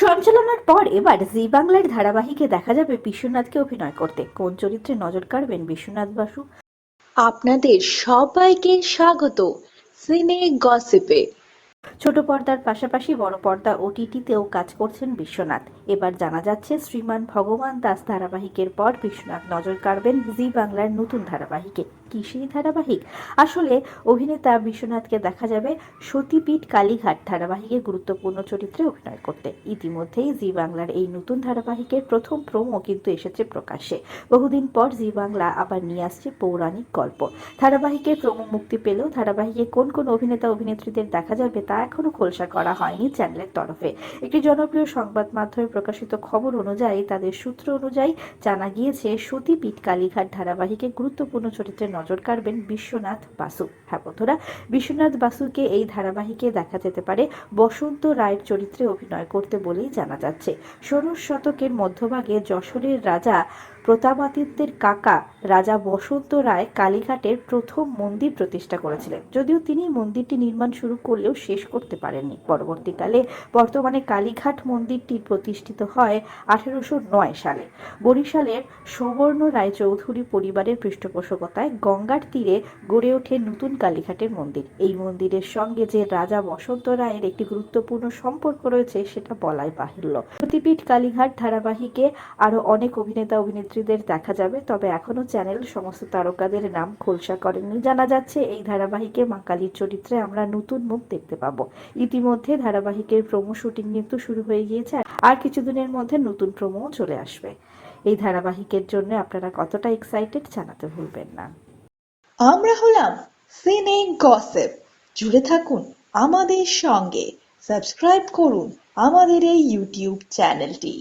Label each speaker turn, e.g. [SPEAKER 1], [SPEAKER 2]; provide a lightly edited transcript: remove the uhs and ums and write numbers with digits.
[SPEAKER 1] সঞ্চালনার পর এবার জি বাংলার ধারাবাহিকে দেখা যাবে বিশ্বনাথকে অভিনয় করতে। কোন চরিত্রে নজর কাড়বেন বিশ্বনাথ বাসু?
[SPEAKER 2] আপনাদের সবাইকে স্বাগত সিনে গসিপে।
[SPEAKER 1] ছোট পর্দার পাশাপাশি বড় পর্দা ওটিটিতেও কাজ করছেন বিশ্বনাথ। এবার জানা যাচ্ছে শ্রীমান ভগবান দাস ধারাবাহিকের পর বিশ্বনাথ নজর কাড়বেন জি বাংলার নতুন ধারাবাহিকে। কি সেই ধারাবাহিক? আসলে অভিনেতা বিশ্বনাথকে দেখা যাবে সতীপীঠ কালীঘাট ধারাবাহিকে গুরুত্বপূর্ণ চরিত্রে অভিনয় করতে। ইতিমধ্যেই জি বাংলার এই নতুন ধারাবাহিকের প্রথম প্রোমো কিন্তু এসেছে প্রকাশ্যে। বহুদিন পর জি বাংলা আবার নিয়ে আসছে পৌরাণিক গল্প। ধারাবাহিকের প্রোমো মুক্তি পেলেও ধারাবাহিকে কোন কোন অভিনেতা অভিনেত্রীদের দেখা যাবে তা এখনো খোলসা করা হয়নি চ্যানেলের তরফে। একটি জনপ্রিয় সংবাদ মাধ্যমে প্রকাশিত খবর অনুযায়ী তাদের সূত্র অনুযায়ী জানা গিয়েছে সতীপীঠ কালীঘাট ধারাবাহিকে গুরুত্বপূর্ণ চরিত্রে নজর কাড়বেন বিশ্বনাথ বাসু। হ্যাঁ বন্ধুরা, বিশ্বনাথ বাসুকে এই ধারাবাহিকে দেখা যেতে পারে বসন্ত রায়ের চরিত্রে অভিনয় করতে বলেই জানা যাচ্ছে। ষোড়শ শতকের মধ্যভাগে যশোরের রাজা প্রতাপাদিত্যের কাকা রাজা বসন্ত রায় কালীঘাটের প্রথম মন্দির প্রতিষ্ঠা করেছিলেন। যদিও তিনি মন্দিরটি নির্মাণ শুরু করলেও শেষ করতে পারেননি। পরবর্তীকালে বর্তমানে কালীঘাট মন্দিরটি প্রতিষ্ঠিত হয় 1809 সালে। বরিশালের সুবর্ণ রায়চৌধুরী পরিবারের পৃষ্ঠপোষকতায় গঙ্গার তীরে গড়ে ওঠে নতুন কালীঘাটের মন্দির। এই মন্দিরের সঙ্গে যে রাজা বসন্ত রায়ের একটি গুরুত্বপূর্ণ সম্পর্ক রয়েছে সেটা বলাই বাহুল্য। সতীপীঠ কালীঘাট ধারাবাহিকে আরো অনেক অভিনেতা অভিনেত্রীদের দেখা যাবে, তবে এখনো চ্যানেল সমস্ত তারকাদের নাম খোলসা করেনি। জানা যাচ্ছে এই ধারাবাহিকে মা কালীর চরিত্রে আমরা নতুন মুখ দেখতে পাবো। ইতিমধ্যে ধারাবাহিকের প্রোমো শুটিং কিন্তু শুরু হয়ে গিয়েছে, আর কিছুদিনের মধ্যে নতুন প্রোমো চলে আসবে। এই ধারাবাহিকের জন্য আপনারা কতটা এক্সাইটেড জানাতে ভুলবেন না।
[SPEAKER 2] আমরা হলাম সিনে গসিপ। জুড়ে থাকুন আমাদের সঙ্গে, সাবস্ক্রাইব করুন আমাদের এই ইউটিউব চ্যানেলটি।